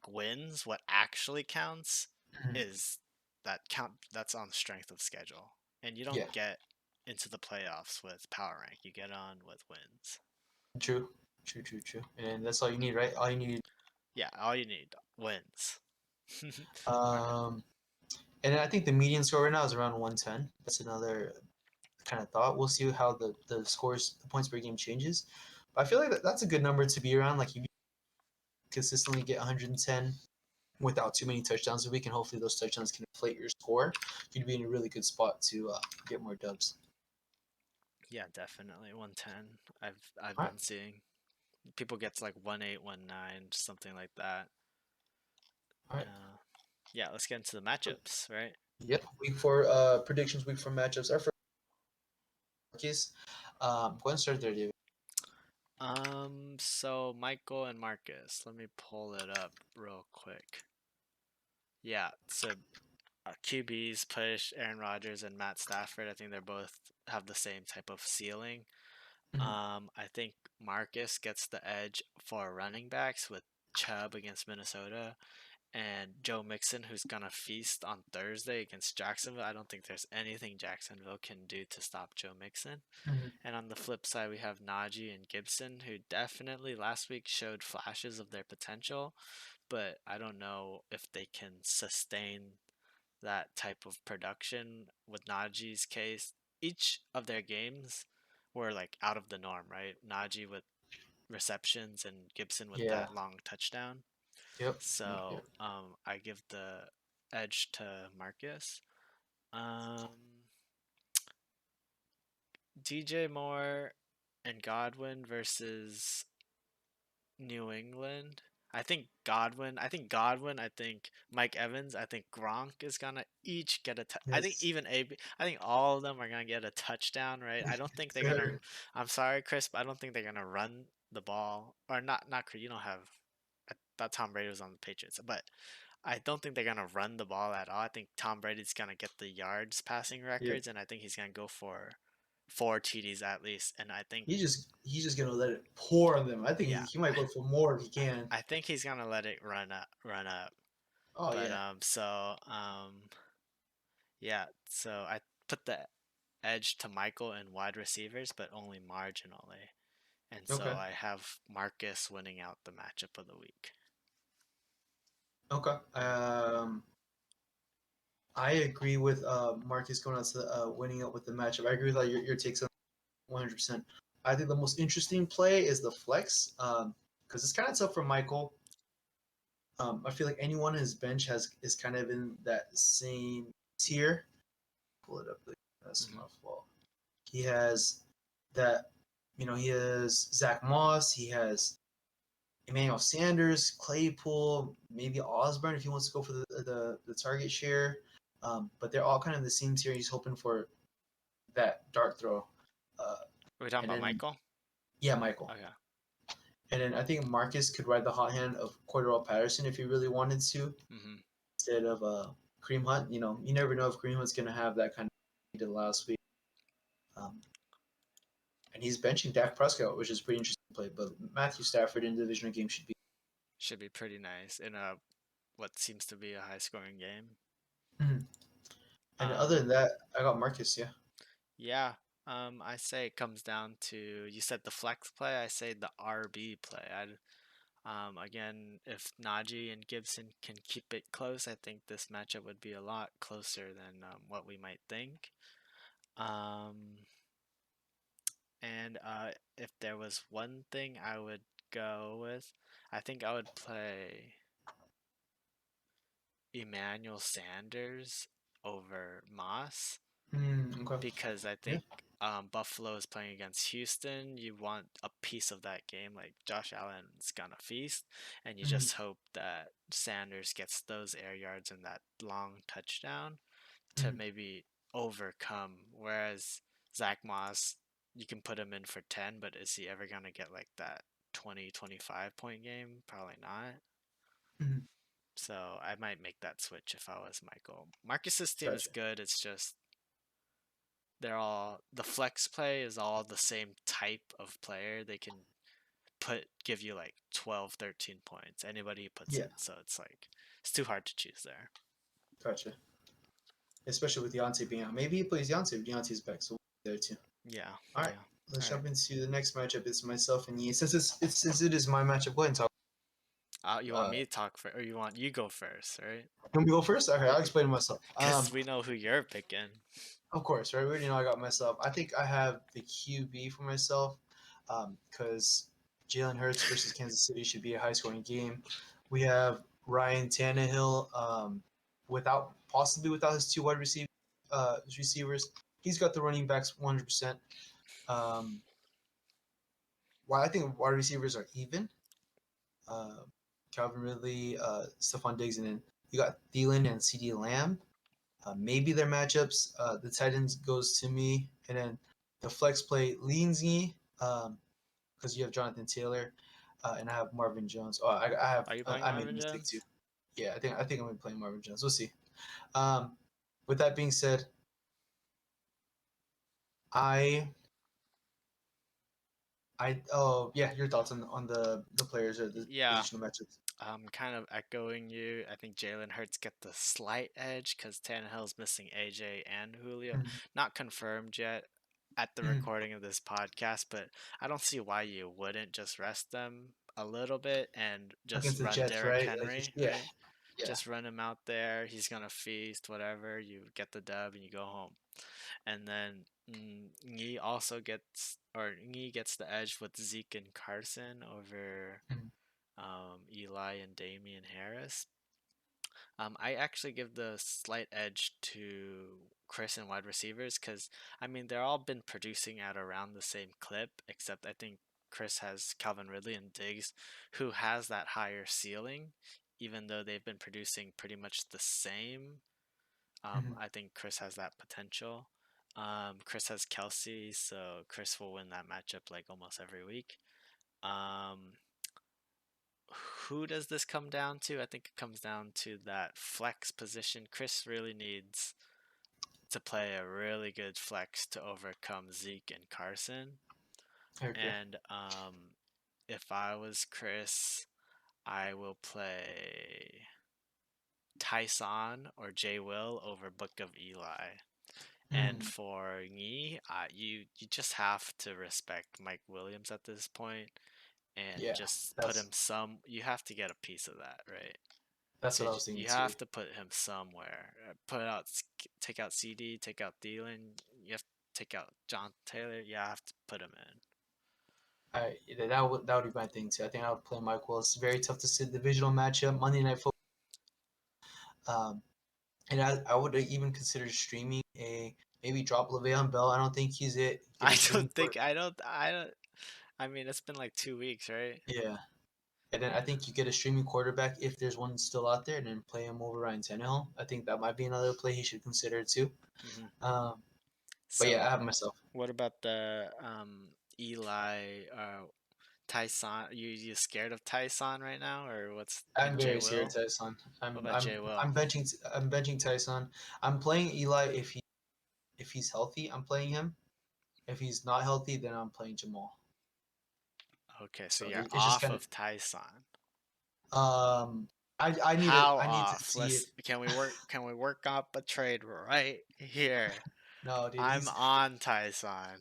wins, what actually counts Mhm. is that's on strength of schedule. And you Yeah, don't get into the playoffs with power rank. You get on with wins. true, true, true, true. And that's all you need, right? All you need. Yeah, all you need wins. Or Um, and I think the median score right now is around 110. That's another kind of thought. We'll see how the scores, the points per game changes. But I feel like that's a good number to be around. Like you consistently get 110 without too many touchdowns a week, and hopefully those touchdowns can inflate your score. You'd be in a really good spot to get more dubs. yeah, definitely 110. I've All right, been seeing people gets like 1-8, 1-9, something like that. all right. Uh, yeah, let's get into the matchups, right? Yep. Week 4 predictions. Week 4 matchups. Our first is go ahead and start there, David. So Michael and Marcus, let me pull it up real quick. Yeah, so QBs push Aaron Rodgers and Matt Stafford. I think they're both have the same type of ceiling. Mhm. I think Marcus gets the edge for running backs with Chubb against Minnesota and Joe Mixon, who's gonna feast on Thursday against Jacksonville. I don't think there's anything Jacksonville can do to stop Joe Mixon. Mhm. And on the flip side, we have Najee and Gibson, who definitely last week showed flashes of their potential, but I don't know if they can sustain that type of production. With Najee's case, each of their games were like out of the norm, right? Najee with receptions and Gibson with Yeah. that long touchdown. Yep. Yep. Yep. So I give the edge to Marcus. Um, DJ Moore and Godwin versus New England. I think Godwin. I think Godwin. I think Mike Evans. I think Gronk is gonna each get a. I think Yes. even AB. I think all of them are gonna get a touchdown. Right. I don't think they're gonna. Sir. I'm sorry, Chris, but I don't think they're gonna run the ball or not. Not Chris. You don't have. I thought Tom Brady was on the Patriots, but I don't think they're gonna run the ball at all. I think Tom Brady's gonna get the yards passing Yep. records, and I think he's gonna go for 4 TDs at least. And I think He's just gonna let it pour on them. I think yeah, he might go for more if he can. I think he's gonna let it run up. Oh But yeah. yeah, so I put the edge to Michael in wide receivers, but only marginally. And so Okay. I have Marcus winning out the matchup of the week. Okay. I agree with Marcus going out to winning up with the matchup. I agree with all your takes on 100%. I think the most interesting play is the flex because it's kind of tough for Michael. I feel like anyone on his bench is kind of in that same tier. Pull it up. That's Hmm. my fault. He has that, he has Zach Moss. He has Emmanuel Sanders, Claypool, maybe Osborne if he wants to go for the target share. But they're all kind of the same tier. He's hoping for that dart throw. Are we talking And about then Michael? yeah, Michael. Okay. And then I think Marcus could ride the hot hand of Cordell Patterson if he really wanted to, instead of Kareem Hunt. You know, you never know if Kareem Hunt's gonna have that kind of he did last week. And he's benching Dak Prescott, which is pretty interesting to play. But Matthew Stafford in the divisional game should be pretty nice in a what seems to be a high scoring game. Mm-hmm. And other than that, I got Marcus. Yeah. Yeah. I say it comes down to you said the flex play. I say the RB play. Again, if Najee and Gibson can keep it close, I think this matchup would be a lot closer than what we might think. And if there was one thing I would go with, I think I would play Emmanuel Sanders over Moss. Okay. Because I think Buffalo is playing against Houston. You want a piece of that game. Like Josh Allen's gonna feast, and you just hope that Sanders gets those air yards and that long touchdown to maybe overcome. Whereas Zach Moss, you can put him in for 10, but is he ever gonna get like that 20, 25 point game? Probably not. So I might make that switch if I was Michael. Marcus's team is good. It's just they're all the flex play is all the same type of player. They can give you like 12, 13 points. Anybody puts in. So it's like it's too hard to choose there. Gotcha. Especially with Deontay being out. Maybe he plays Deontay. Deontay's back, so we'll be there too. Yeah. All right. Let's jump into the next matchup. It's myself and Yi. Since it is my matchup, go ahead and talk. You want me to talk first, or you want you go first, right? You want me to go first? Okay, I'll explain myself. Because we know who you're picking. Of course, right? We already know I got myself. I think I have the QB for myself because Jalen Hurts versus Kansas City should be a high-scoring game. We have Ryan Tannehill possibly without his two wide receivers. He's got the running backs 100%. While I think wide receivers are even, Calvin Ridley, Stephon Diggs, and then you got Thielen and CeeDee Lamb. Maybe their matchups. The Titans goes to me, and then the flex play leans me because you have Jonathan Taylor, and I have Marvin Jones. Oh, I have. Are you playing I made a Marvin mistake Jones? too. Yeah, I think I'm gonna be playing Marvin Jones. We'll see. With that being said, your thoughts on the players or the positional matchups. Kind of echoing you. I think Jalen Hurts get the slight edge because Tannehill's missing AJ and Julio. Not confirmed yet at the recording of this podcast, but I don't see why you wouldn't just rest them a little bit and just run Jets, Derrick right? Henry, Yeah. right? Yeah. Just run him out there. He's gonna feast, whatever. You get the dub and you go home. And then Yi gets the edge with Zeke and Carson over Eli and Damian Harris. I actually give the slight edge to Chris and wide receivers because they're all been producing at around the same clip, except I think Chris has Calvin Ridley and Diggs, who has that higher ceiling, even though they've been producing pretty much the same. I think Chris has that potential. Chris has Kelsey, so Chris will win that matchup like almost every week. Who does this come down to? I think it comes down to that flex position. Chris really needs to play a really good flex to overcome Zeke and Carson. And if I was Chris, I will play Tyson or Jay Will over Book of Eli. And for me, you just have to respect Mike Williams at this point and just put him you have to get a piece of that, right? That's what I was thinking. You have to put him somewhere. Take out CD, take out Thielen. You have to take out John Taylor. You have to put him in. That would be my thing too. I think I would play Mike Willis. It's very tough to sit divisional matchup, Monday Night Football. And I would even consider streaming maybe drop Le'Veon Bell. I don't think he's it. I don't. It's been like 2 weeks, right? Yeah. And then I think you get a streaming quarterback if there's one still out there, and then play him over Ryan Tannehill. I think that might be another play he should consider too. Mm-hmm. But yeah, So, I have myself. what about the Eli Tyson? You scared of Tyson right now, or what's I'm and J very scared Will? of Tyson. What about J Will? I'm benching Tyson. I'm playing Eli if he's healthy. I'm playing him. If he's not healthy, then I'm playing Jamal. Okay, so So you're it's just off kind of Tyson. of I How need to off? see Let's if can we work up a trade right here? no dude I'm he's on Tyson.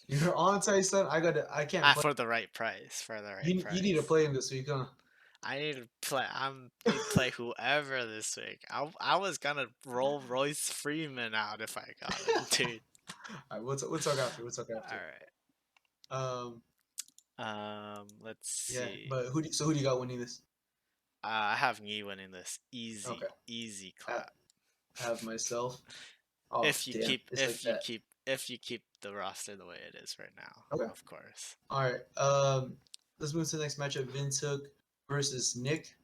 you're on Tyson. I can't Ah, play. for the right price. For the right You need to price. play him this week, huh? I need to play. Need to play whoever this week. I was gonna roll Royce Freeman out if I got him, dude. All right, we'll talk after. We'll talk All after. right. Um, Let's yeah, see. but who do you got winning this? I have me winning this. Easy, Okay, easy I, clap. I have myself. Oh damn, it's like that. If you keep the roster the way it is right now, Okay. of course. All right. Let's move to the next matchup. Vintook versus Nick.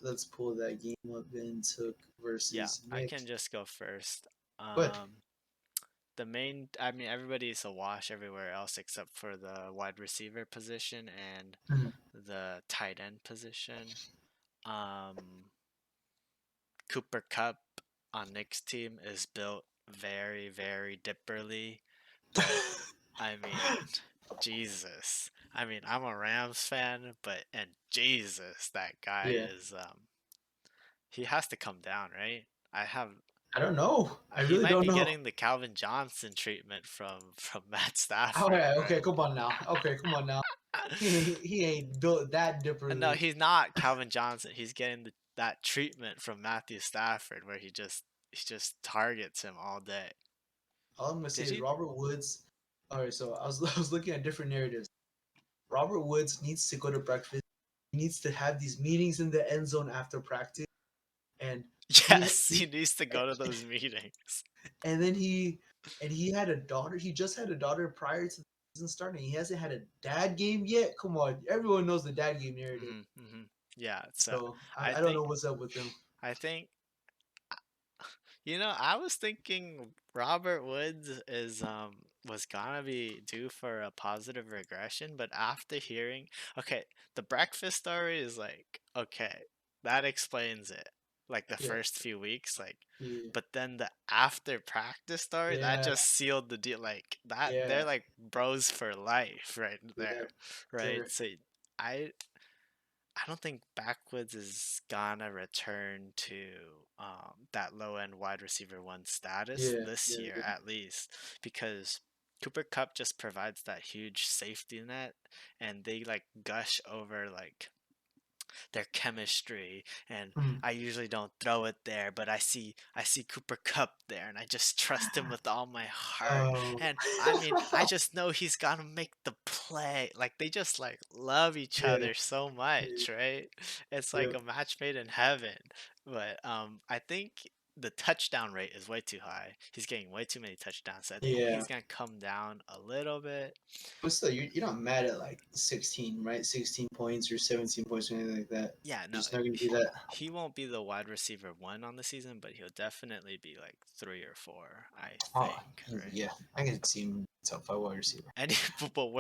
Let's pull that game up. Vintook Yeah, versus I Nick. can just go first. Go ahead. The main, I mean, everybody's a wash everywhere else except for the wide receiver position and Mhm. the tight end position. Um, Cooper Cup on Nick's team is built very, very dipperly, but I mean, Jesus. I mean, I'm a Rams fan, but and Jesus, that guy Yeah. is he has to come down, right? I have I don't know. I he really might don't be know. getting the Calvin Johnson treatment from Matt All Stafford, right. Okay. right? Come on now. Okay. Come on now. He ain't built that No, differently. he's not Calvin Johnson. He's getting that treatment from Matthew Stafford where he just targets him all day. All I'm gonna say Did is he? Robert Woods. All right. So I was looking at different narratives. Robert Woods needs to go to breakfast. He needs to have these meetings in the end zone after practice, and Yes, he needs to go to those meetings. and then he had a daughter. He just had a daughter prior to the season starting. He hasn't had a dad game yet. Come on, everyone knows the dad game narrative. Yeah, so So I I don't think know what's up with him. I think I was thinking Robert Woods is was gonna be due for a positive regression, but after hearing okay, the breakfast story is like, okay, that explains it. Like the Yeah, first few weeks, like yeah, but then the after practice story, that yeah, just sealed the deal. Like that yeah, they're like bros for life right yeah. there. Right? Sure. So I I don't think Backwoods is gonna return to that low end wide receiver one status Yeah, this yeah, year yeah. at least because Cooper Cup just provides that huge safety net and they like gush over like their chemistry and Mm. I usually don't throw it there but I see Cooper Cup there and I just trust him with all my heart Oh. and I mean I just know he's gonna make the play like they just like love each Yeah, other so yeah, much right it's like yep, a match made in heaven but I think the touchdown rate is way too high he's getting way too many touchdowns so I think yeah. he's gonna come down a little bit. But still, you're not mad at like 16, right? 16 points or 17 points or anything like that. Yeah, You're no, just not gonna do that. he won't be the wide receiver one on the season, but he'll definitely be like 3 or 4, I Oh, think, right? yeah, I can see him top 5 wide receiver. And but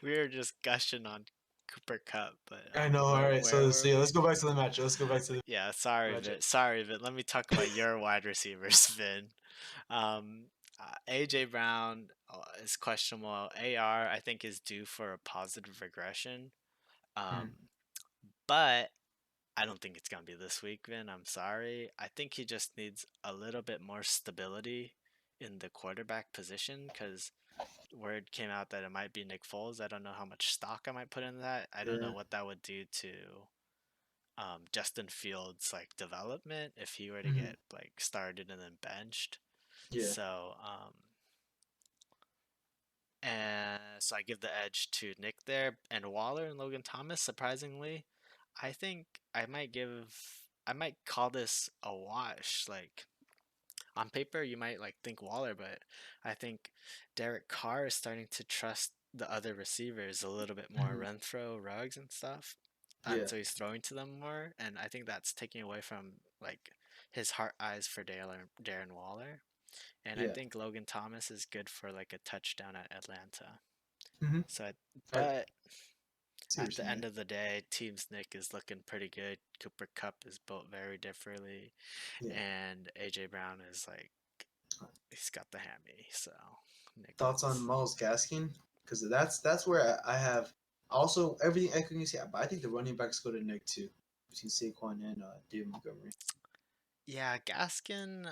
we were just gushing on Cooper Cup, but I know. All right, where so were yeah, we? let's go back to the match. Let's go back to the Yeah, matchup. Sorry, Vin. Let me talk about your wide receivers, Vin. Um, AJ Brown is questionable. AR, I think, is due for a positive regression. Um, Mm, but I don't think it's gonna be this week, Vin. I'm sorry. I think he just needs a little bit more stability in the quarterback position because word came out that it might be Nick Foles. I don't know how much stock I might put in that. I don't know sure. what that would do to Justin Fields' like development if he were to Mhm. get like started and then benched. Yeah. So and so I give the edge to Nick there and Waller and Logan Thomas. Surprisingly, I think I might call this a wash. Like on paper you might like think Waller, but I think Derek Carr is starting to trust the other receivers a little bit more, Renfro, Ruggs, and stuff. Yeah. And so he's throwing to them more, and I think that's taking away from like his heart eyes for Darren Waller. And I Yeah. think Logan Thomas is good for like a touchdown at Atlanta. Mhm. But See at what the you end mean. of the day, Team's Nick is looking pretty good. Cooper Cup is built very differently, Yeah. and AJ Brown is like he's got the hammy. So Nick Thoughts on wins. Miles Gaskin? Because that's where I have also everything echoing you say, but I think the running backs go to Nick too, between Saquon and David Montgomery. Yeah, Gaskin,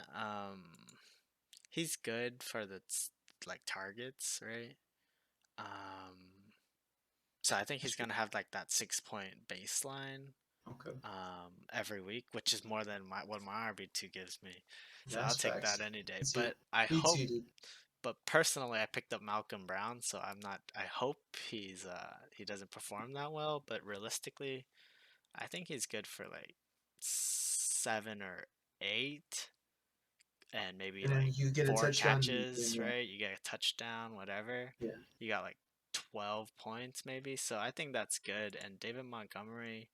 he's good for the like targets, right? So I think That's he's true. gonna have like that 6 point baseline Okay. every week, which is more than what my RB2 gives me. So I'll That's take facts. that any day. Let's hear But it. I Me hope, too, dude. but personally, I picked up Malcolm Brown, so I'm not. I hope he doesn't perform that well. But realistically, I think he's good for like 7 or 8, and maybe And then like you get a four touchdown and you win catches, one. right? You get a touchdown, whatever. Yeah. You got like 12 points maybe. So I think that's good. And David Montgomery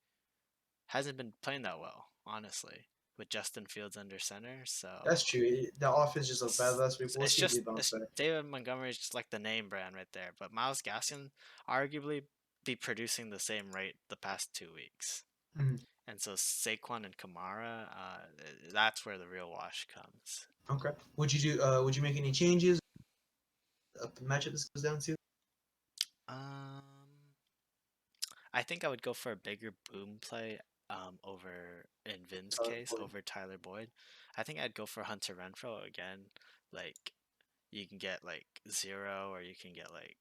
hasn't been playing that well, honestly, with Justin Fields under center. So That's true. The offense just looked bad it's, last week. We'll see if they bounce it's back. David Montgomery is just like the name brand right there. But Miles Gaskin arguably be producing the same rate the past 2 weeks. Mhm. And so Saquon and Kamara, that's where the real wash comes. Okay. Would you do? Would you make any changes? The matchup this goes down to. Um, I think I would go for a bigger boom play over in Vin's case Boyd. over Tyler Boyd. I think I'd go for Hunter Renfro again. Like you can get like 0 or you can get like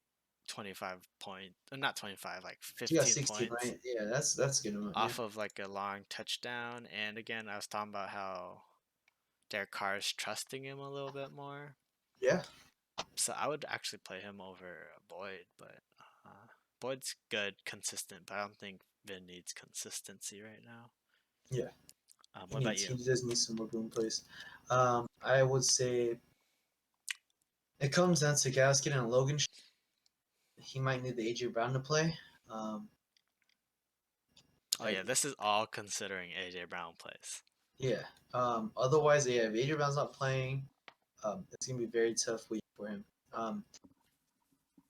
25 point, not 25, like You got 15 16, points right? Yeah, that's a good amount. Yeah. off of like a long touchdown. And again, I was talking about how Derek Carr is trusting him a little bit more. Yeah. So I would actually play him over Boyd, but Boyd's good, consistent, but I don't think Vin needs consistency right now. Yeah. What about you? He does need some more boom plays. I would say it comes down to Gaskin and Logan. He might need the AJ Brown to play. Um, Oh yeah, this is all considering AJ Brown plays. yeah. Otherwise, yeah, if AJ Brown's not playing, it's gonna be a very tough week for him.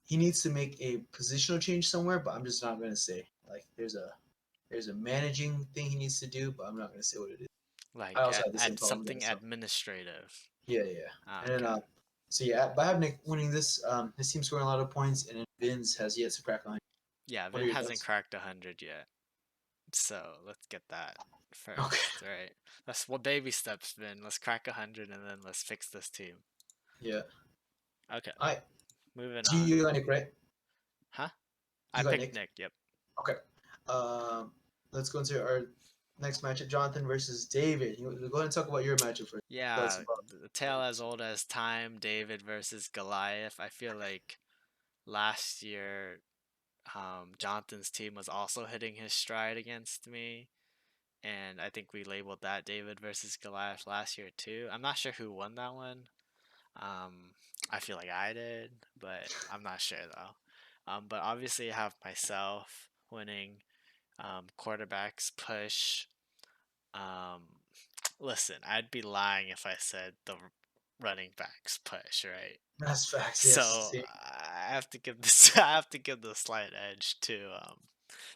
He needs to make a positional change somewhere, but I'm just not gonna say. Like, there's a managing thing he needs to do, but I'm not gonna say what it is. I Like also have the same add problem there. something So administrative. yeah, yeah. And then Okay. so yeah, but I have Nick winning this. His team scoring a lot of points, and then Vince has yet to crack on. Yeah, What are Vin your hasn't thoughts? cracked 100 yet. So let's get that Okay. first, right? That's what baby steps, Vin. Let's crack 100 and then let's fix this team. Yeah. Okay, I moving so on. you got Nick, right? Huh? I You got picked Nick. Nick, yep. Okay. Let's go into our next matchup: Jonathan versus David. Go ahead and talk about your matchup first. That's Yeah, about the tale as old as time, David versus Goliath. I feel like last year, Jonathan's team was also hitting his stride against me. And I think we labeled that David versus Goliath last year too. I'm not sure who won that one. I feel like I did, but I'm not sure though. But obviously I have myself winning. Quarterbacks push. Um, Listen, I'd be lying if I said the running backs push, right? that's facts. Yes. So I have to give this I have to give the slight edge to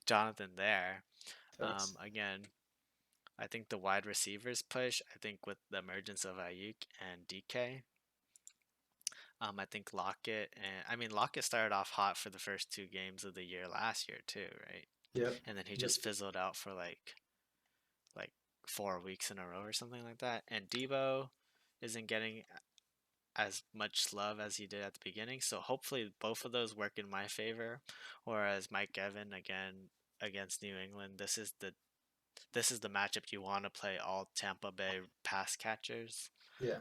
Jonathan there. Facts. Again, I think the wide receivers push. I think with the emergence of Ayuk and DK, I think Lockett and I mean Lockett started off hot for the first 2 games of the year last year too, right? Yep. And then he Yep. just fizzled out for like 4 weeks in a row or something like that. And Debo isn't getting as much love as he did at the beginning, so hopefully both of those work in my favor. Whereas Mike Evans again against New England, this is the matchup you want to play all Tampa Bay pass catchers. Yeah.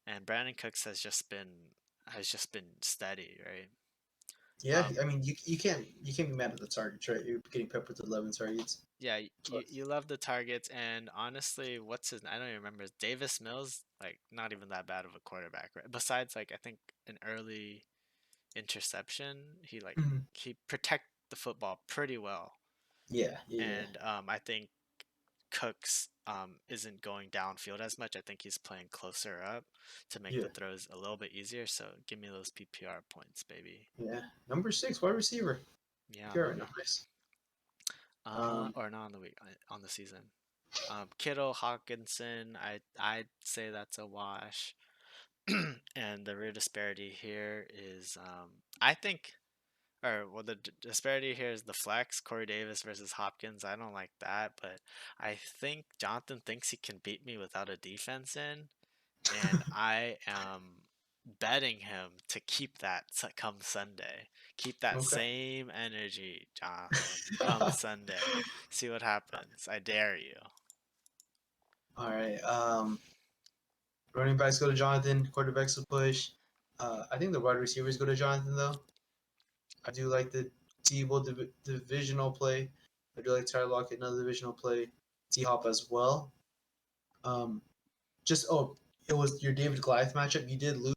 And Brandon Cooks has just been steady, right? Yeah, I mean, you can't be mad at the targets, right? You're getting peppered with 11 targets. Yeah, you love the targets, and honestly, I don't even remember. Davis Mills, like not even that bad of a quarterback, right? Besides, like I think an early interception, Mhm. he protect the football pretty well, Yeah, yeah, and I think Cooks isn't going downfield as much. I think he's playing closer up to make yeah, the throws a little bit easier. So give me those PPR points, baby. yeah. Number 6, wide receiver. Yeah, PPR right baby. now, nice. Or not on the week, on the season. Kittle, Hawkinson, I'd say that's a wash. And the real disparity here is, I think, or well, the disparity here is the flex, Corey Davis versus Hopkins. I don't like that, but I think Jonathan thinks he can beat me without a defense in, and I am betting him to keep that come Sunday. Keep that Okay. same energy, Jonathan, come Sunday. See what happens. I dare you. All right. Running backs go to Jonathan. Quarterbacks will push. I think the wide receivers go to Jonathan though. I do like the Tebow divisional play. I do like Tyler Lockett, another divisional play. T Hop as well. Um, it was your David Goliath matchup. You did lose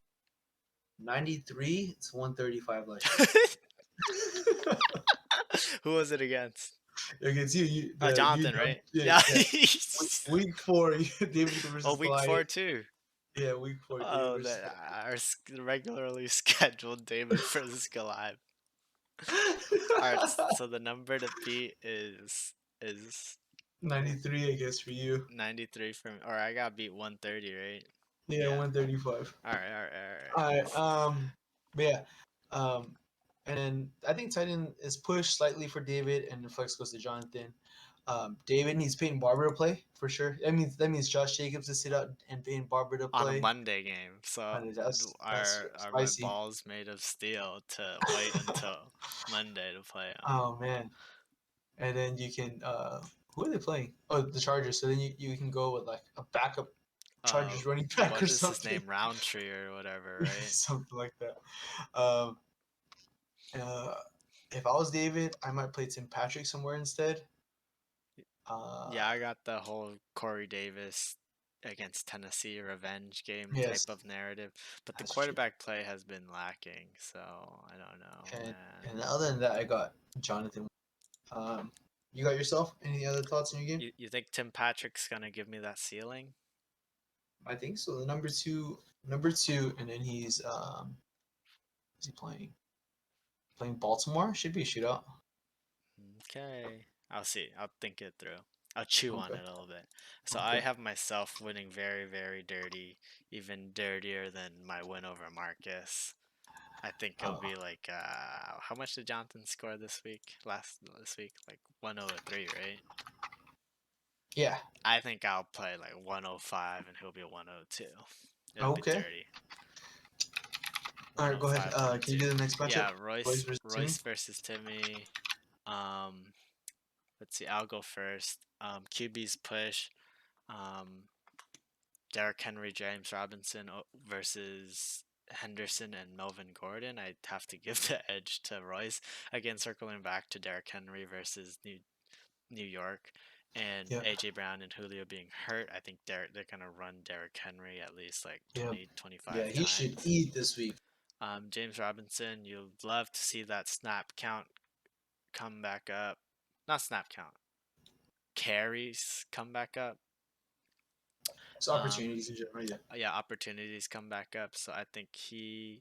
93 to 135 last year. Who was it against? Against you, Jonathan, right? yeah, Yeah. yeah. Week 4, David Oh, versus week 4 Goliath. too. Yeah, week 4, David Oh, versus that our regularly scheduled David versus Goliath. All right, Goliath. so the number to beat is 93, I guess, for you. 93 from, or I got beat 130, right? Yeah, Yeah. 135. All right, all right, all right. All right. But yeah. And then I think tight end is pushed slightly for David, and the flex goes to Jonathan. David needs Peyton Barber to play for sure. That means Josh Jacobs to sit out and Peyton Barber to On a play. Monday game, so And that's are my spicy. balls made of steel to wait until Monday to play them? Oh man. And then you can who are they playing? Oh, the Chargers. So then you can go with like a backup Chargers running back What or is his something. name? Roundtree or whatever, right? Something like that. Um, uh, if I was David, I might play Tim Patrick somewhere instead. Yeah, I got the whole Corey Davis against Tennessee revenge game Yes, type of narrative, but the that's true. quarterback play has been lacking, so I don't know, And man. and other than that, I got Jonathan. You got yourself any other thoughts in your game? You think Tim Patrick's gonna give me that ceiling? I think so. The number two, and then is he playing? Playing Baltimore should be a shootout. Okay, I'll see. I'll think it through. I'll chew on Okay, it a little bit. So I okay. have myself winning very, very dirty, even dirtier than my win over Marcus. I think it'll Oh, be like how much did Jonathan score this week? This week, like 103, right? yeah. I think I'll play like 105 and he'll be 102. It'll be Okay. dirty. All right, go ahead. 105, Can you 102. do the next matchup? Yeah, Royce versus Timmy. Royce versus Timmy. Um, let's see. I'll go first. QB's push. Um, Derrick Henry, James Robinson versus Henderson and Melvin Gordon. I'd have to give the edge to Royce. Again, circling back to Derrick Henry versus New York and Yep. AJ Brown and Julio being hurt. I think they're gonna run Derrick Henry at least like Yep. 20, Yeah, 25 he should times. eat this week. James Robinson, you'll love to see that snap count come back up. Not snap count. Carries come back up. It's opportunities in general. Yeah. Yeah, opportunities come back up. So I think he's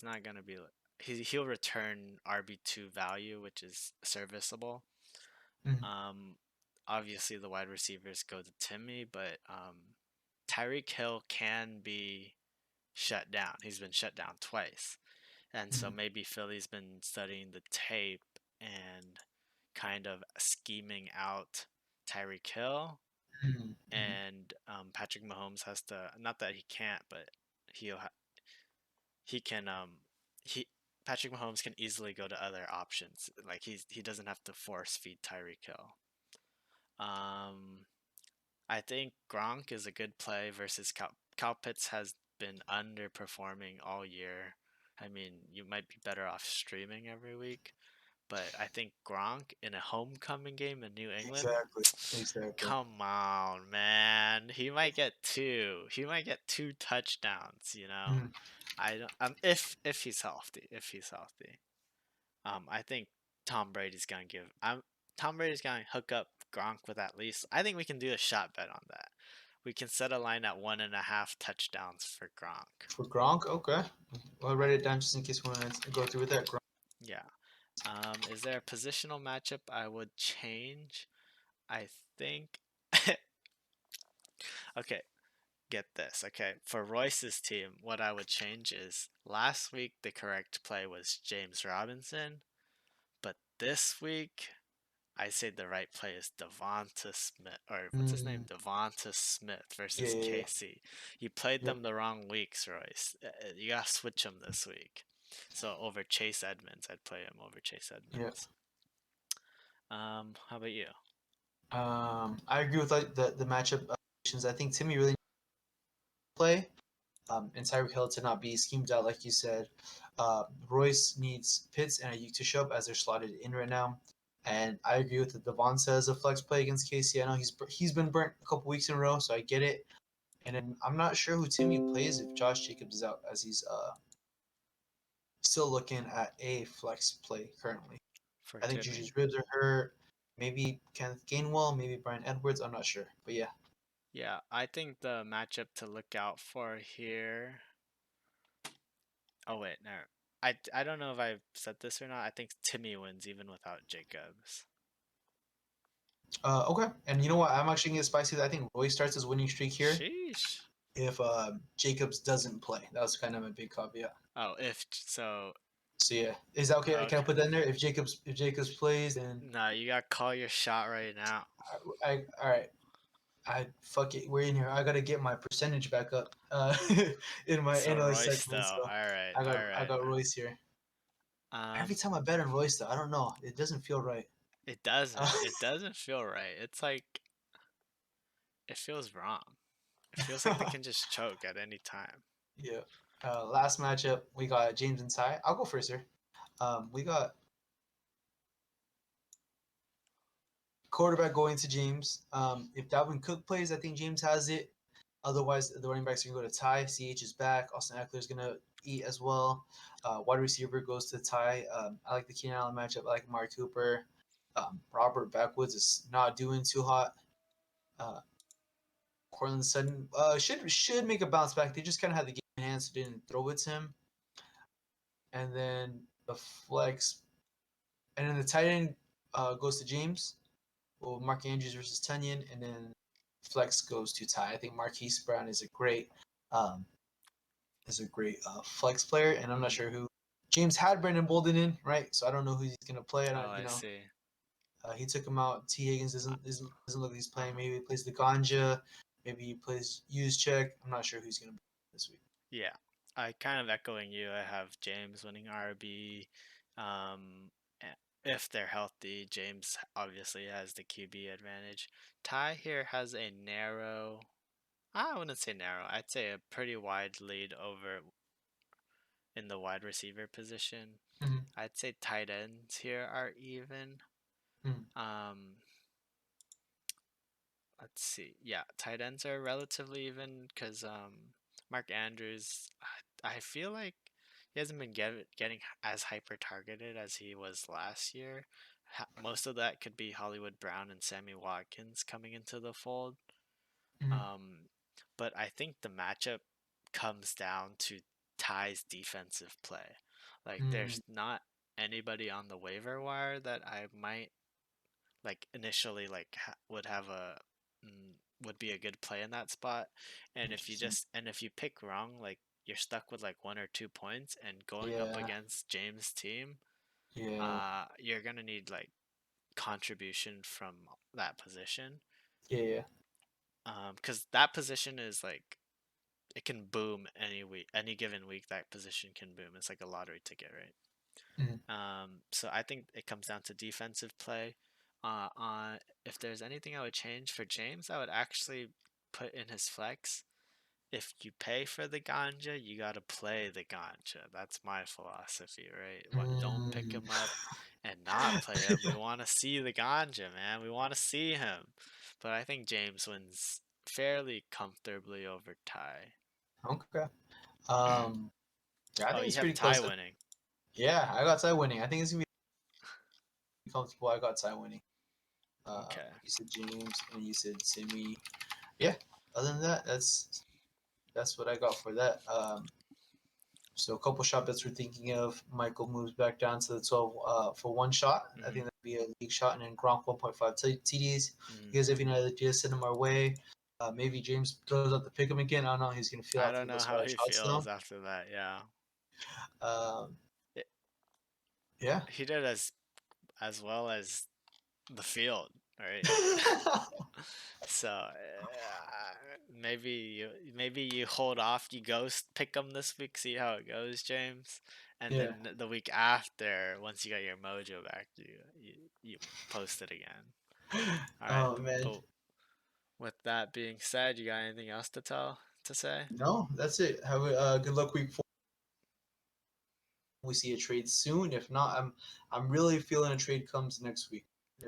not gonna be he'll return RB2 value, which is serviceable. Mhm. Obviously the wide receivers go to Timmy, but Tyreek Hill can be shut down. He's been shut down twice. And so Mhm. maybe Philly's been studying the tape and kind of scheming out Tyreek Hill. Mhm. Mhm. And Patrick Mahomes has to, not that he can't, but he'll he can he Patrick Mahomes can easily go to other options. Like he doesn't have to force feed Tyreek Hill. Um, I think Gronk is a good play versus Cal Pitts has been underperforming all year. I mean, you might be better off streaming every week, but I think Gronk in a homecoming game in New England, Exactly. come on, man. He might get two. He might get two touchdowns, you know. Mhm. I don't if he's healthy, if he's healthy. I think Tom Brady's gonna hook up Gronk with at least. I think we can do a shot bet on that. We can set a line at 1.5 touchdowns for Gronk. For Gronk, okay. I'll write it down just in case we want to go through with that. Gronk. Yeah. Is there a positional matchup I would change? I think. Okay, get this. Okay, for Royce's team, what I would change is last week the correct play was James Robinson, but this week I say the right play is Devonta Smith, or what's his name? Mm, Devonta Smith yeah, versus yeah, yeah. KC. You played Yep. them the wrong weeks, Royce. You gotta switch them this week. So over Chase Edmonds, I'd play him over Chase Yeah. Edmonds. How about you? I agree with like the matchup. I think Timmy really play. And Tyreek Hill to not be schemed out like you said. Royce needs Pitts and Ayuk to show up as they're slotted in right now. And I agree with the Devonta as a flex play against Casey. I know he's been burnt a couple weeks in a row, so I get it. And then I'm not sure who Timmy plays if Josh Jacobs is out, as he's still looking at a flex play currently. For I think Timmy? Juju's ribs are hurt. Maybe Kenneth Gainwell, maybe Brian Edwards. I'm not sure, but yeah. Yeah, I think the matchup to look out for here. Oh wait, no. I don't know if I've said this or not. I think Timmy wins even without Jacobs. Okay. And you know what? I'm actually gonna get spicy. I think Roy starts his winning streak here Sheesh. if Jacobs doesn't play. That was kind of a big caveat. Oh, if so, So yeah, is that okay? Can I okay. put that in there? If Jacobs plays, then No, you gotta call your shot right now. I all right. I fuck it. We're in here. I gotta get my percentage back up in my So analyst Royce segment. though. So All right, I got all I right. got Royce here. Every Um, time I bet on Royce, though, I don't know. It doesn't feel right. it doesn't. Uh, It doesn't feel right. It's like it feels wrong. It feels like they can just choke at any time. yeah. Last matchup, we got James and Ty. I'll go first here. We got quarterback going to James. If Dalvin Cook plays, I think James has it. Otherwise, the running backs are going to go to Ty. CH is back. Austin Eckler is going to eat as well. Wide receiver goes to Ty. I like the Keenan Allen matchup. I like Mark Cooper. Robert Backwoods is not doing too hot. Uh, Cortland Sutton should make a bounce back. They just kind of had the game in hand, so didn't throw it to him. And then the flex, and then the tight end goes to James. Well, Mark Andrews versus Tunyon, and then flex goes to Ty. I think Marquise Brown um, flex player, and I'm not sure who. James had Brandon Bolden in, right? So I don't know who he's gonna play. I Oh, don't, I see. he took him out. T Higgins doesn't look like he's playing. Uh-huh. Maybe he plays the Ganja. Maybe he plays Check. I'm not sure who's gonna be this week. Yeah, I kind of echoing you. I have James winning RB. If they're healthy, James obviously has the QB advantage. Ty here has a narrow, I wouldn't say narrow, I'd say a pretty wide lead over in the wide receiver position. Mm-hmm. I'd say tight ends here are even. Mm-hmm. Let's see. Yeah, tight ends are relatively even because Mark Andrews, I feel like he hasn't been getting as hyper targeted as he was last year. Most of that could be Hollywood Brown and Sammy Watkins coming into the fold. Mm-hmm. But I think the matchup comes down to Ty's defensive play. Like, Mm-hmm. there's not anybody on the waiver wire that I might like initially like would have a would be a good play in that spot. And Interesting. if you pick wrong, like you're stuck with like 1 or 2 points, and going up Yeah. against James' team, Yeah. you're gonna need like contribution from that position. Yeah. Because that position is like it can boom any week, any given week. That position can boom. It's like a lottery ticket, right? So I think it comes down to defensive play. On if there's anything I would change for James, I would actually put in his flex if you pay for the ganja, you gotta play the ganja. That's my philosophy, right? What? Don't pick him up and not play him. We want to see the ganja, man. We want to see him. But I think James wins fairly comfortably over Ty. Okay. Yeah, I Oh, think you it's have pretty Ty close. winning. Yeah, I got Ty winning. I think it's gonna be comfortable. I got Ty winning. Okay. You said James and you said Simi. Yeah. Other than that, that's what I got for that. So a couple shot bets we're thinking of. Michael moves back down to the 12 for one shot. I think that'd be a league shot, and then Gronk 1.5 TDs. You guys have any ideas? Send them our way. Maybe James throws out the pick 'em again. I don't know. He's gonna feel I after don't know those how five he shots feels though. after that. Yeah. Um, It, yeah. he did as well as the field, right? So maybe you hold off. You pick them this week, see how it goes, James, and Yeah. then the week after, once you got your mojo back, you post it again. All right, Oh man. but with that being said, you got anything else to say? No, that's it. Have a good luck week 4. We see a trade soon. If not, I'm really feeling a trade comes next week.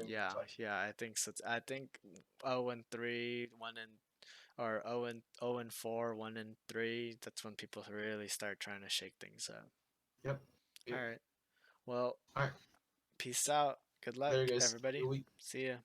Yeah, I think so. I think 0-3, 0-4, 1-3. That's when people really start trying to shake things up. Yep. All right. Well, All right. peace out. Good luck, There, guys. everybody. Good week. See ya.